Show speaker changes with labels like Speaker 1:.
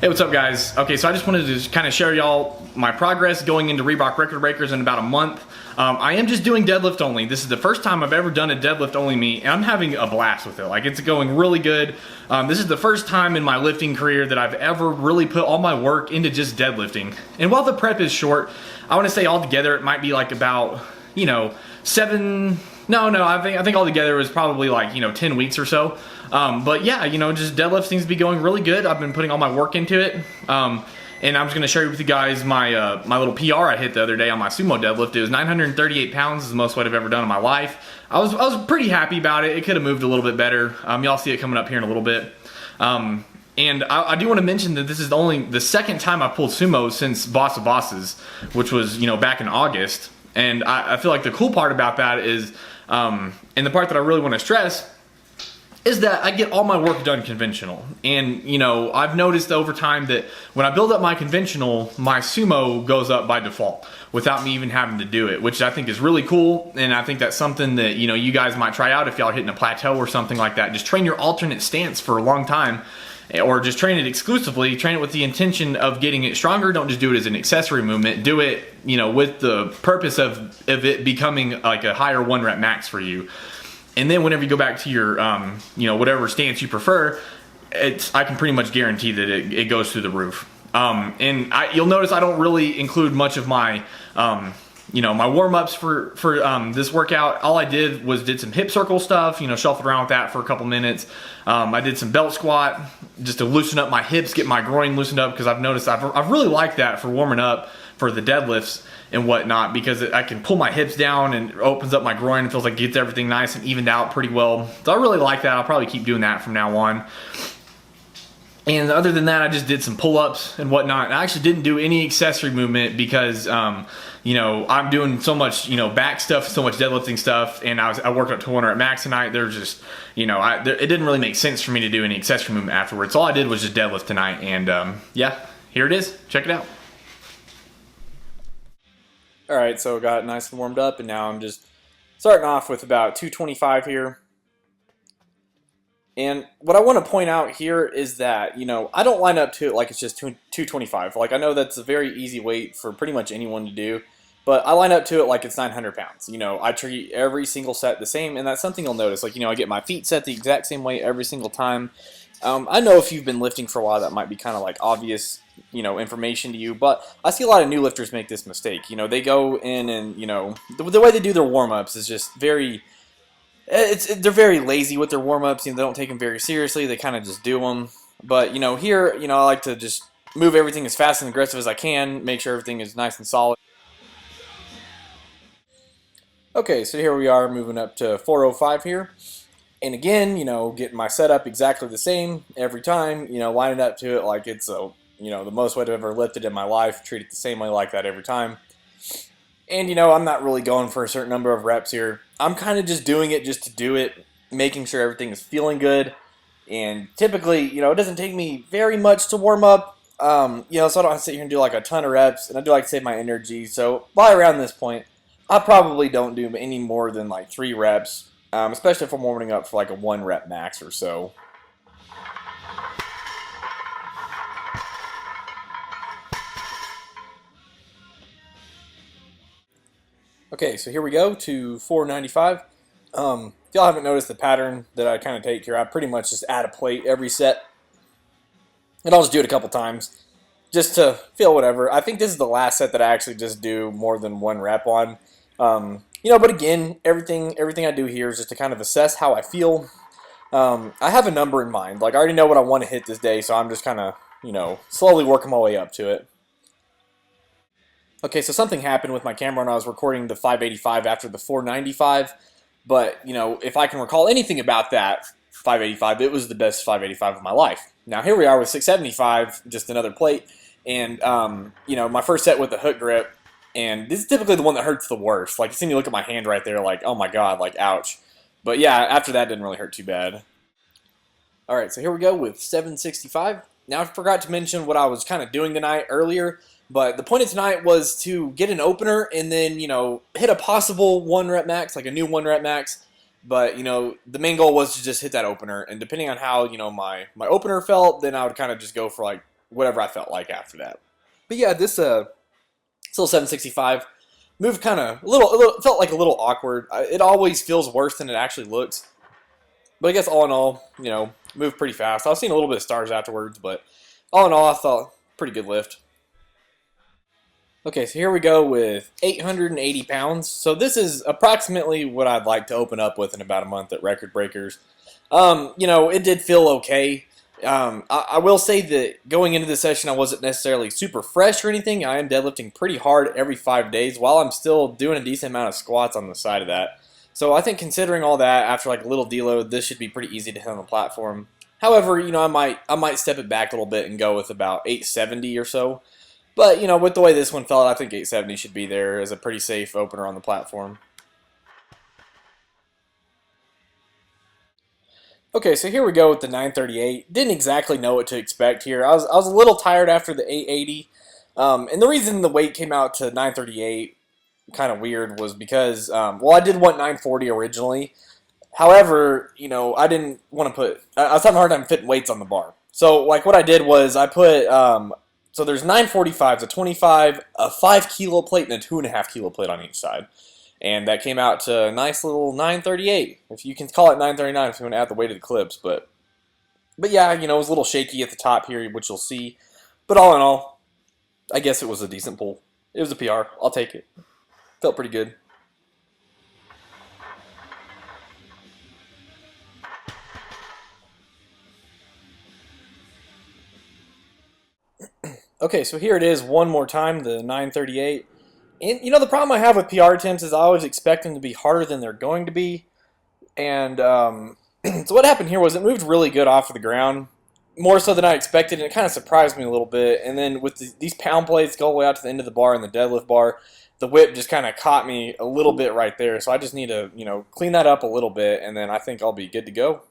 Speaker 1: Hey, what's up guys? Okay, so I just wanted to kind of share y'all my progress going into Reebok Record Breakers in about a month. I am just doing deadlift only. This is the first time I've ever done a deadlift only meet, and I'm having a blast with it. Like, it's going really good. This is the first time in my lifting career that I've ever really put all my work into just deadlifting. And while the prep is short, I want to say altogether it might be like about, you know, I think altogether it was probably like, 10 weeks or so. But yeah, just deadlift seems to be going really good. I've been putting all my work into it. And I'm just going to share with you guys my my little PR I hit the other day on my sumo deadlift. It was 938 pounds, is the most weight I've ever done in my life. I was pretty happy about it. It could have moved a little bit better. Y'all see it coming up here in a little bit. And I do want to mention that this is only the second time I pulled sumo since Boss of Bosses, which was, back in August. And I feel like the cool part about that is, and the part that I really want to stress, is that I get all my work done conventional. And, I've noticed over time that when I build up my conventional, my sumo goes up by default without me even having to do it, which I think is really cool. And I think that's something that, you guys might try out if y'all are hitting a plateau or something like that. Just train your alternate stance for a long time, or just train it exclusively. Train it with the intention of getting it stronger. Don't just do it as an accessory movement. Do it, with the purpose of it becoming like a higher 1 rep max for you. And then whenever you go back to your, whatever stance you prefer, I can pretty much guarantee that it goes through the roof. And you'll notice I don't really include much of my, my warm-ups for this workout. All I did some hip circle stuff, shuffled around with that for a couple minutes. I did some belt squat just to loosen up my hips, get my groin loosened up, because I've noticed I've really liked that for warming up for the deadlifts and whatnot, because I can pull my hips down and it opens up my groin and feels like it gets everything nice and evened out pretty well. So I really like that. I'll probably keep doing that from now on. And other than that, I just did some pull-ups and whatnot. And I actually didn't do any accessory movement because, I'm doing so much, back stuff, so much deadlifting stuff, and I worked up to 1 rep max tonight. There's just, it didn't really make sense for me to do any accessory movement afterwards. All I did was just deadlift tonight, and yeah, here it is. Check it out.
Speaker 2: All right, so got it nice and warmed up, and now I'm just starting off with about 225 here. And what I want to point out here is that, I don't line up to it like it's just 225. Like, I know that's a very easy weight for pretty much anyone to do, but I line up to it like it's 900 pounds. I treat every single set the same, and that's something you'll notice. Like, I get my feet set the exact same way every single time. I know if you've been lifting for a while, that might be kind of like obvious, information to you, but I see a lot of new lifters make this mistake. They go in and, the way they do their warm-ups is just very... they're very lazy with their warm-ups. They don't take them very seriously. They kind of just do them. But, here, I like to just move everything as fast and aggressive as I can, make sure everything is nice and solid. Okay, so here we are moving up to 405 here. And again, getting my setup exactly the same every time, lining up to it like it's, the most weight I've ever lifted in my life. Treat it the same way like that every time. And, I'm not really going for a certain number of reps here. I'm kind of just doing it just to do it, making sure everything is feeling good. And typically, it doesn't take me very much to warm up, so I don't have to sit here and do like a ton of reps. And I do like to save my energy. So by around this point, I probably don't do any more than like 3 reps, especially if I'm warming up for like a 1 rep max or so. Okay, so here we go to 495. If y'all haven't noticed the pattern that I kind of take here, I pretty much just add a plate every set. And I'll just do it a couple times just to feel whatever. I think this is the last set that I actually just do more than 1 rep on. But again, everything I do here is just to kind of assess how I feel. I have a number in mind. Like, I already know what I want to hit this day, so I'm just kind of, slowly working my way up to it. Okay, so something happened with my camera when I was recording the 585 after the 495, but, if I can recall anything about that 585, it was the best 585 of my life. Now, here we are with 675, just another plate, and, my first set with the hook grip, and this is typically the one that hurts the worst. Like, you see me look at my hand right there, like, oh my god, like, ouch. But yeah, after that, it didn't really hurt too bad. Alright, so here we go with 765. Now, I forgot to mention what I was kind of doing tonight earlier. But the point of tonight was to get an opener and then, hit a possible 1 rep max, like a new 1 rep max. But, the main goal was to just hit that opener. And depending on how, my opener felt, then I would kind of just go for like whatever I felt like after that. But yeah, this still 765 moved kind of a little felt like a little awkward. It always feels worse than it actually looks. But I guess all in all, you know, moved pretty fast. I was seeing a little bit of stars afterwards, but all in all, I thought pretty good lift. Okay, so here we go with 880 pounds. So this is approximately what I'd like to open up with in about a month at Record Breakers. You know, it did feel okay. I will say that going into the session, I wasn't necessarily super fresh or anything. I am deadlifting pretty hard every 5 days while I'm still doing a decent amount of squats on the side of that. So I think considering all that, after like a little deload, this should be pretty easy to hit on the platform. However, you know, I might step it back a little bit and go with about 870 or so. But, you know, with the way this one felt, I think 870 should be there as a pretty safe opener on the platform. Okay, so here we go with the 938. Didn't exactly know what to expect here. I was a little tired after the 880. And the reason the weight came out to 938 kind of weird was because, well, I did want 940 originally. However, you know, I didn't want to put, I was having a hard time fitting weights on the bar. So, like, what I did was I put, so there's 945s, a 25, a 5 kilo plate, and a 2.5 kilo plate on each side. And that came out to a nice little 938. If you can call it 939 if you want to add the weight of the clips. But yeah, you know, it was a little shaky at the top here, which you'll see. But all in all, I guess it was a decent pull. It was a PR. I'll take it. Felt pretty good. Okay, so here it is one more time, the 938. And, you know, the problem I have with PR attempts is I always expect them to be harder than they're going to be. And so what happened here was it moved really good off of the ground, more so than I expected, and it kind of surprised me a little bit. And then with these pound plates go all the way out to the end of the bar and the deadlift bar, the whip just kind of caught me a little bit right there. So I just need to, you know, clean that up a little bit, and then I think I'll be good to go.